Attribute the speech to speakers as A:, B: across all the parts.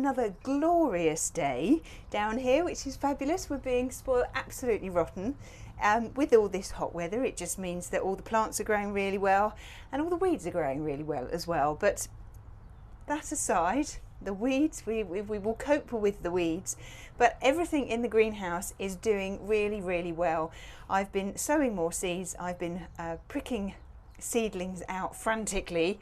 A: another glorious day down here, which is fabulous. We're being spoiled absolutely rotten. With all this hot weather, it just means that all the plants are growing really well and all the weeds are growing really well as well. But that aside, the weeds, we will cope with the weeds, but everything in the greenhouse is doing really, really well. I've been sowing more seeds, I've been pricking seedlings out frantically,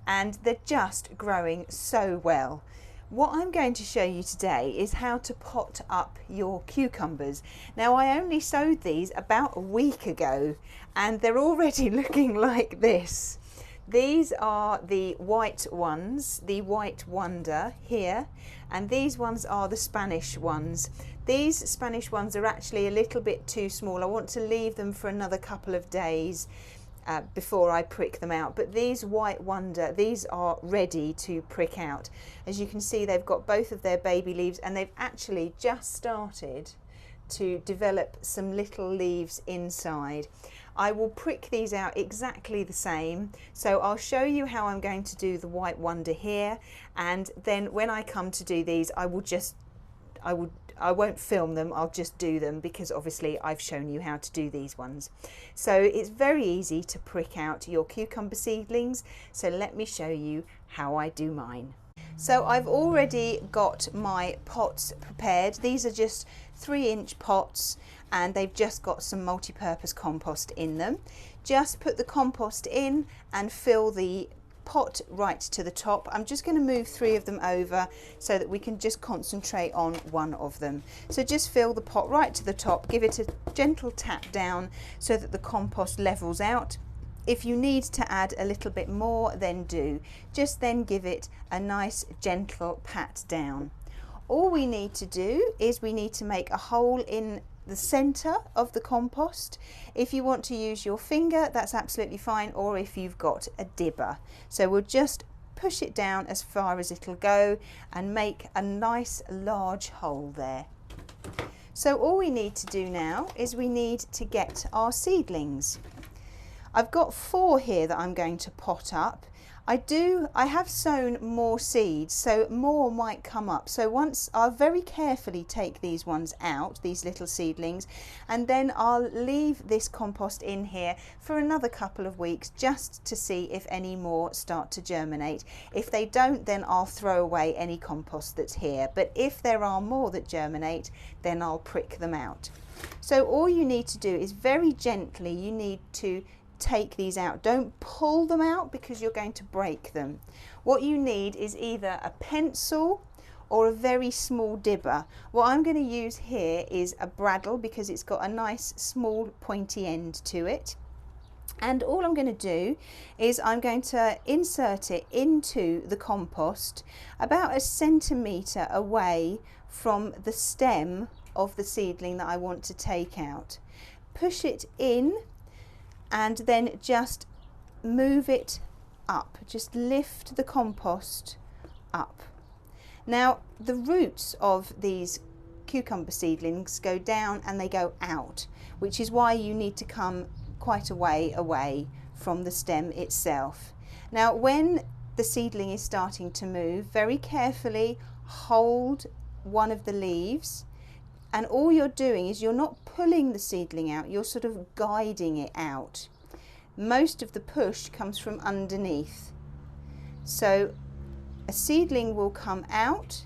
A: and they're just growing so well. What I'm going to show you today is how to pot up your cucumbers. Now, I only sowed these about a week ago and they're already looking like this. These are the white ones, the White Wonder here, and these ones are the Spanish ones. These Spanish ones are actually a little bit too small. I want to leave them for another couple of days before I prick them out, but these White Wonder, these are ready to prick out. As you can see, they've got both of their baby leaves and they've actually just started to develop some little leaves inside. I will prick these out exactly the same, so I'll show you how I'm going to do the White Wonder here, and then when I come to do these I won't film them, I'll just do them because obviously I've shown you how to do these ones. So it's very easy to prick out your cucumber seedlings, so let me show you how I do mine. So I've already got my pots prepared. These are just 3-inch pots and they've just got some multi-purpose compost in them. Just put the compost in and fill the pot right to the top. I'm just going to move 3 of them over so that we can just concentrate on one of them. So just fill the pot right to the top, give it a gentle tap down so that the compost levels out. If you need to add a little bit more, then do. Just then give it a nice gentle pat down. All we need to do is we need to make a hole in the center of the compost. If you want to use your finger, that's absolutely fine, or if you've got a dibber. So we'll just push it down as far as it'll go and make a nice large hole there. So all we need to do now is we need to get our seedlings. I've got 4 here that I'm going to pot up. I have sown more seeds, so more might come up. So once I'll very carefully take these ones out, these little seedlings, and then I'll leave this compost in here for another couple of weeks just to see if any more start to germinate. If they don't, then I'll throw away any compost that's here. But if there are more that germinate, then I'll prick them out. So all you need to do is very gently, you need to take these out. Don't pull them out because you're going to break them. What you need is either a pencil or a very small dibber. What I'm going to use here is a bradawl because it's got a nice small pointy end to it. And all I'm going to do is I'm going to insert it into the compost about 1 centimetre away from the stem of the seedling that I want to take out. Push it in and then just move it up. Just lift the compost up. Now, the roots of these cucumber seedlings go down and they go out, which is why you need to come quite a way away from the stem itself. Now, when the seedling is starting to move, very carefully hold one of the leaves, and all you're doing is you're not pulling the seedling out, you're sort of guiding it out. Most of the push comes from underneath. So a seedling will come out,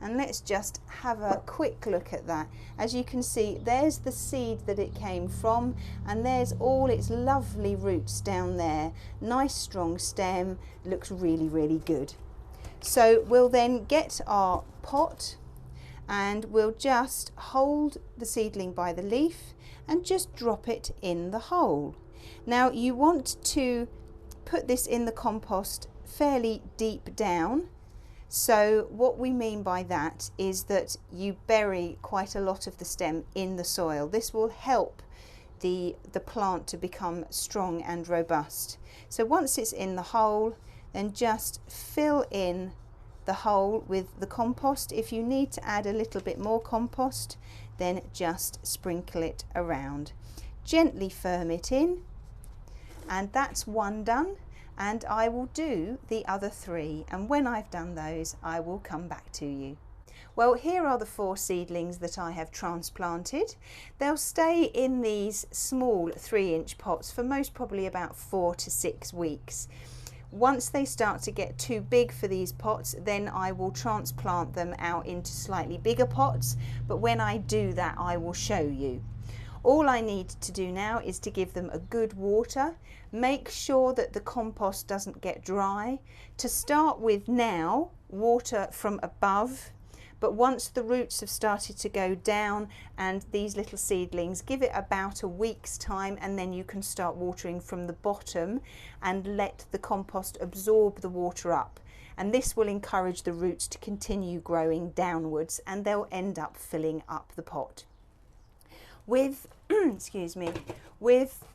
A: and let's just have a quick look at that. As you can see, there's the seed that it came from, and there's all its lovely roots down there. Nice strong stem, looks really, really good. So we'll then get our pot and we'll just hold the seedling by the leaf and just drop it in the hole. Now you want to put this in the compost fairly deep down. So what we mean by that is that you bury quite a lot of the stem in the soil. This will help the plant to become strong and robust. So once it's in the hole, then just fill in the hole with the compost. If you need to add a little bit more compost, then just sprinkle it around. Gently firm it in, and that's one done. and I will do the other 3, and when I've done those I will come back to you. Well, here are the 4 seedlings that I have transplanted. They'll stay in these small 3-inch pots for most probably about 4 to 6 weeks. Once they start to get too big for these pots, then I will transplant them out into slightly bigger pots, but when I do that I will show you. All I need to do now is to give them a good water. Make sure that the compost doesn't get dry. To start with now, water from above, but once the roots have started to go down and these little seedlings, give it about a week's time, and then you can start watering from the bottom and let the compost absorb the water up. And this will encourage the roots to continue growing downwards, and they'll end up filling up the pot. With, excuse me, with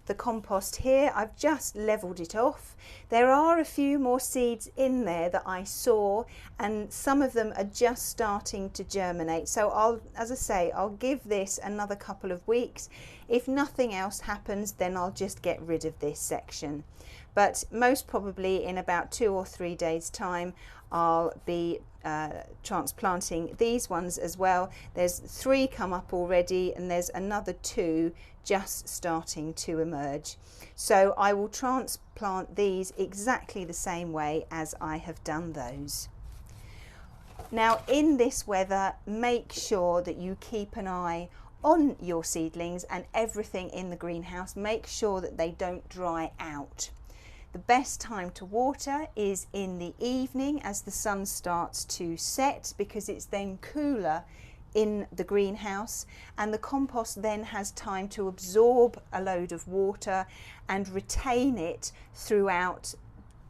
A: the compost here, I've just leveled it off. There are a few more seeds in there that I saw, and some of them are just starting to germinate. So as I say, I'll give this another couple of weeks. If nothing else happens, then I'll just get rid of this section. But most probably in about 2 or 3 days time, I'll be transplanting these ones as well. There's 3 come up already, and there's another 2 just starting to emerge. So I will transplant these exactly the same way as I have done those. Now, in this weather, make sure that you keep an eye on your seedlings and everything in the greenhouse. Make sure that they don't dry out. The best time to water is in the evening as the sun starts to set, because it's then cooler in the greenhouse, and the compost then has time to absorb a load of water and retain it throughout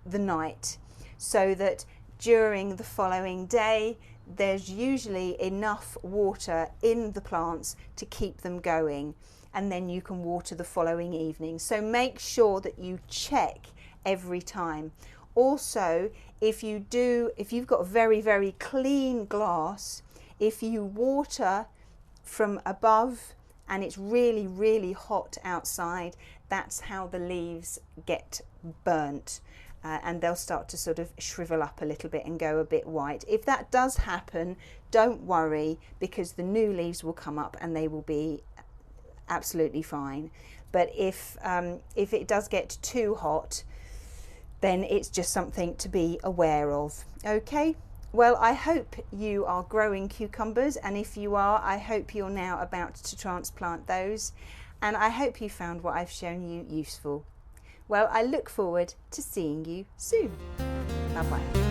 A: the night, so that during the following day there's usually enough water in the plants to keep them going, and then you can water the following evening. So make sure that you check every time. Also, if you've got very, very clean glass, if you water from above and it's really, really hot outside, that's how the leaves get burnt, and they'll start to sort of shrivel up a little bit and go a bit white. If that does happen, don't worry, because the new leaves will come up and they will be absolutely fine. But if it does get too hot, then it's just something to be aware of. Okay, well, I hope you are growing cucumbers, and if you are, I hope you're now about to transplant those, and I hope you found what I've shown you useful. Well, I look forward to seeing you soon. Bye bye.